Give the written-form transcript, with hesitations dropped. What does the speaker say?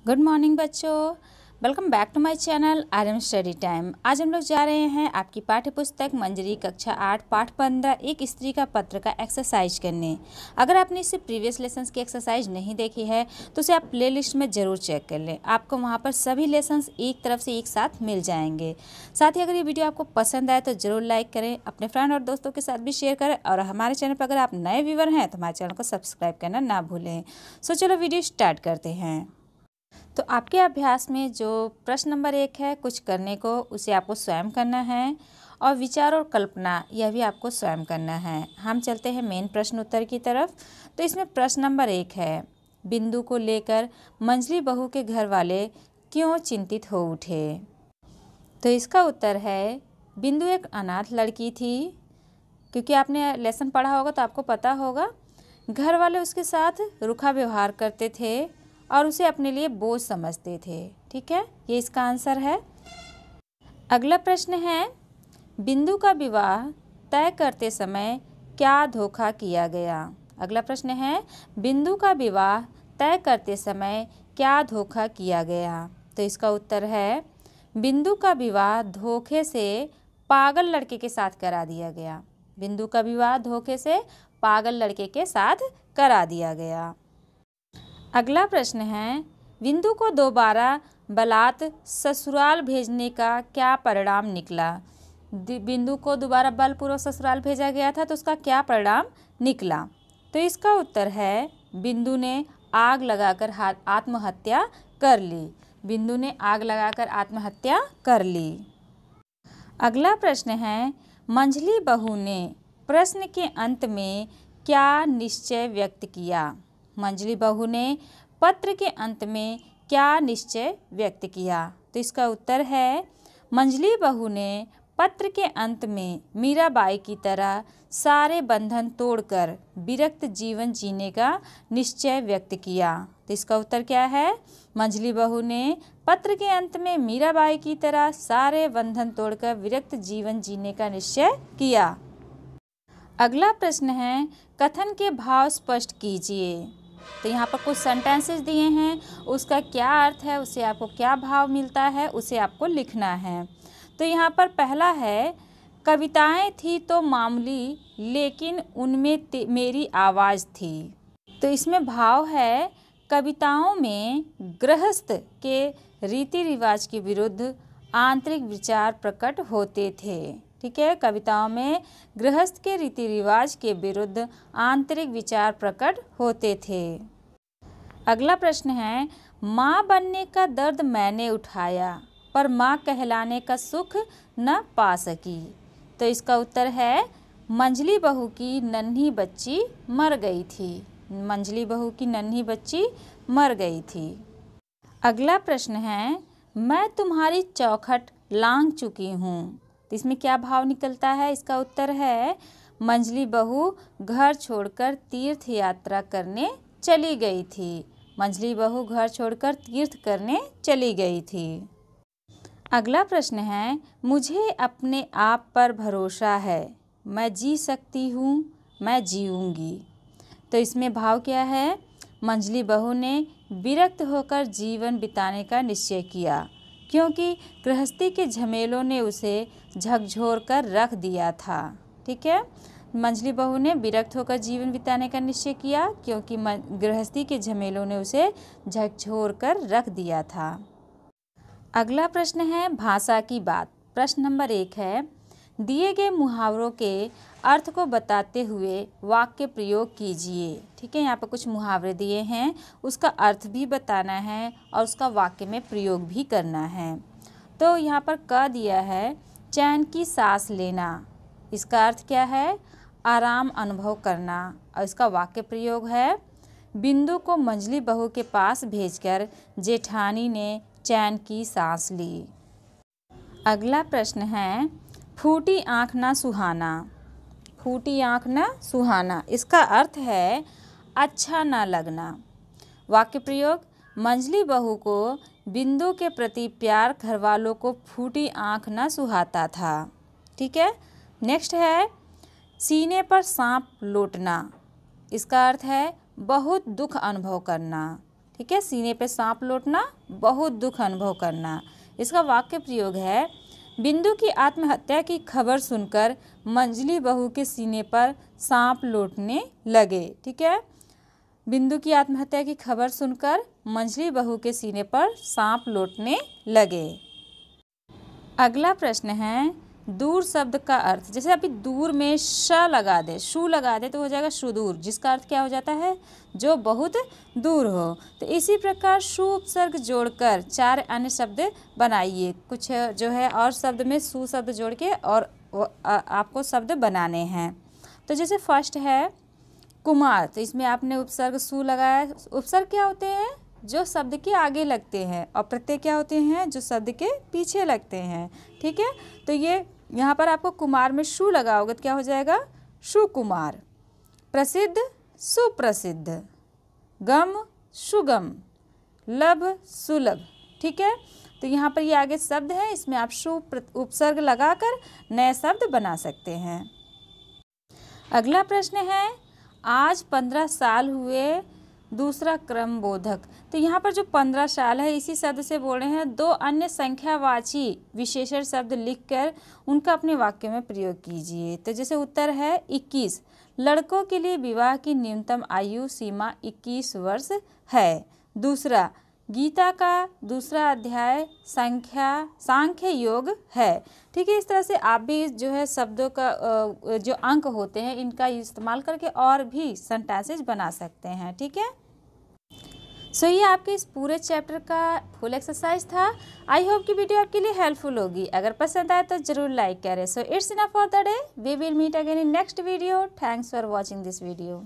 Good morning बच्चों, welcome back to my channel Aryan study time. आज हम लोग जा रहे हैं आपकी पाठ्य पुस्तक मंजरी कक्षा 8 पाठ 15 एक स्त्री का पत्र का एक्सरसाइज करने। अगर आपने इससे प्रीवियस लेसन्स की एक्सरसाइज नहीं देखी है तो उसे आप प्लेलिस्ट में ज़रूर चेक कर लें। आपको वहां पर सभी लेसन्स एक तरफ से एक साथ मिल जाएंगे। साथ ही अगर ये वीडियो आपको पसंद आए तो ज़रूर लाइक करें, अपने फ्रेंड और दोस्तों के साथ भी शेयर करें और हमारे चैनल पर अगर आप नए व्यूवर हैं तो हमारे चैनल को सब्सक्राइब करना ना भूलें। सो चलो वीडियो स्टार्ट करते हैं। तो आपके अभ्यास में जो प्रश्न नंबर 1 है कुछ करने को, उसे आपको स्वयं करना है और विचार और कल्पना यह भी आपको स्वयं करना है। हम चलते हैं मेन प्रश्न उत्तर की तरफ। तो इसमें प्रश्न नंबर 1 है, बिंदु को लेकर मंझली बहू के घर वाले क्यों चिंतित हो उठे। तो इसका उत्तर है, बिंदु एक अनाथ लड़की थी। क्योंकि आपने लेसन पढ़ा होगा तो आपको पता होगा, घर वाले उसके साथ रूखा व्यवहार करते थे और उसे अपने लिए बोझ समझते थे। ठीक है, ये इसका आंसर है। अगला प्रश्न है, बिंदु का विवाह तय करते समय क्या धोखा किया गया। अगला प्रश्न है, बिंदु का विवाह तय करते समय क्या धोखा किया गया। तो इसका उत्तर है, बिंदु का विवाह धोखे से पागल लड़के के साथ करा दिया गया। बिंदु का विवाह धोखे से पागल लड़के के साथ करा दिया गया। अगला प्रश्न है, बिंदु को दोबारा बलात् ससुराल भेजने का क्या परिणाम निकला। बिंदु को दोबारा बलपूर्वक ससुराल भेजा गया था तो उसका क्या परिणाम निकला। तो इसका उत्तर है, बिंदु ने आग लगाकर आत्महत्या कर ली। बिंदु ने आग लगाकर आत्महत्या कर ली। अगला प्रश्न है, मंझली बहू ने प्रश्न के अंत में क्या निश्चय व्यक्त किया। मंझली बहू ने पत्र के अंत में क्या निश्चय व्यक्त किया। तो इसका उत्तर है, मंझली बहू ने पत्र के अंत में मीराबाई की तरह सारे बंधन तोड़कर विरक्त जीवन जीने का निश्चय व्यक्त किया। तो इसका उत्तर क्या है, मंझली बहू ने पत्र के अंत में मीराबाई की तरह सारे बंधन तोड़कर विरक्त जीवन जीने का निश्चय किया। अगला प्रश्न है, कथन के भाव स्पष्ट कीजिए। तो यहाँ पर कुछ सेंटेंसेस दिए हैं, उसका क्या अर्थ है, उससे आपको क्या भाव मिलता है, उसे आपको लिखना है। तो यहाँ पर पहला है, कविताएं थी तो मामूली लेकिन उनमें मेरी आवाज़ थी। तो इसमें भाव है, कविताओं में गृहस्थ के रीति रिवाज के विरुद्ध आंतरिक विचार प्रकट होते थे। ठीक है, कविताओं में गृहस्थ के रीति रिवाज के विरुद्ध आंतरिक विचार प्रकट होते थे। अगला प्रश्न है, माँ बनने का दर्द मैंने उठाया पर माँ कहलाने का सुख न पा सकी। तो इसका उत्तर है, मंझली बहू की नन्ही बच्ची मर गई थी। मंझली बहू की नन्ही बच्ची मर गई थी। अगला प्रश्न है, मैं तुम्हारी चौखट लांघ चुकी हूँ। तो इसमें क्या भाव निकलता है। इसका उत्तर है, मंझली बहू घर छोड़कर तीर्थ यात्रा करने चली गई थी। मंझली बहू घर छोड़कर तीर्थ करने चली गई थी। अगला प्रश्न है, मुझे अपने आप पर भरोसा है, मैं जी सकती हूँ, मैं जीऊँगी। तो इसमें भाव क्या है, मंझली बहू ने विरक्त होकर जीवन बिताने का निश्चय किया क्योंकि गृहस्थी के झमेलों ने उसे झकझोर कर रख दिया था। ठीक है, मंझली बहू ने विरक्त होकर जीवन बिताने का निश्चय किया क्योंकि गृहस्थी के झमेलों ने उसे झकझोर कर रख दिया था। अगला प्रश्न है, भाषा की बात। प्रश्न नंबर 1 है, दिए गए मुहावरों के अर्थ को बताते हुए वाक्य प्रयोग कीजिए। ठीक है, यहाँ पर कुछ मुहावरे दिए हैं, उसका अर्थ भी बताना है और उसका वाक्य में प्रयोग भी करना है। तो यहाँ पर क दिया है, चैन की सांस लेना। इसका अर्थ क्या है, आराम अनुभव करना। और इसका वाक्य प्रयोग है, बिंदु को मंझली बहू के पास भेजकर जेठानी ने चैन की सांस ली। अगला प्रश्न है, फूटी आँख ना सुहाना। फूटी आँख ना सुहाना, इसका अर्थ है अच्छा ना लगना। वाक्य प्रयोग, मंझली बहू को बिंदु के प्रति प्यार घरवालों को फूटी आँख ना सुहाता था। ठीक है, नेक्स्ट है, सीने पर सांप लोटना। इसका अर्थ है बहुत दुख अनुभव करना। ठीक है। सीने पे सांप लौटना, बहुत दुख अनुभव करना। इसका वाक्य प्रयोग है, बिंदु की आत्महत्या की खबर सुनकर मंजली बहू के सीने पर सांप लौटने लगे। ठीक है, बिंदु की आत्महत्या की खबर सुनकर मंजली बहू के सीने पर सांप लौटने लगे। अगला प्रश्न है, दूर शब्द का अर्थ। जैसे अभी दूर में श लगा दे, शू लगा दे तो हो जाएगा सुदूर, जिसका अर्थ क्या हो जाता है, जो बहुत दूर हो। तो इसी प्रकार शू उपसर्ग जोड़कर 4 अन्य शब्द बनाइए। कुछ जो है और शब्द में शू शब्द जोड़ के और आपको शब्द बनाने हैं। तो जैसे फर्स्ट है कुमार, तो इसमें आपने उपसर्ग शू लगाया। उपसर्ग क्या होते हैं, जो शब्द के आगे लगते हैं, और प्रत्यय क्या होते हैं, जो शब्द के पीछे लगते हैं। ठीक है, तो ये यहाँ पर आपको कुमार में शू लगाओगे तो क्या हो जाएगा, सुकुमार। प्रसिद्ध सुप्रसिद्ध, गम सुगम, लभ सुलभ। ठीक है, तो यहाँ पर ये आगे शब्द है, इसमें आप शू उपसर्ग लगाकर नए शब्द बना सकते हैं। अगला प्रश्न है, आज 15 साल हुए, दूसरा क्रम बोधक। तो यहाँ पर जो 15 साल है इसी शब्द से बोल रहे हैं। 2 अन्य संख्यावाची विशेषण शब्द लिखकर उनका अपने वाक्य में प्रयोग कीजिए। तो जैसे उत्तर है 21, लड़कों के लिए विवाह की न्यूनतम आयु सीमा 21 वर्ष है। दूसरा, गीता का दूसरा अध्याय सांख्य योग है। ठीक है, इस तरह से आप भी जो है शब्दों का जो अंक होते हैं इनका इस्तेमाल करके और भी सेंटेंसेस बना सकते हैं। ठीक है, सो ये आपके इस पूरे चैप्टर का फुल एक्सरसाइज था। आई होप कि वीडियो आपके लिए हेल्पफुल होगी। अगर पसंद आए तो जरूर लाइक करें। So it's enough for the day, we will meet again in next video. Thanks for watching this video.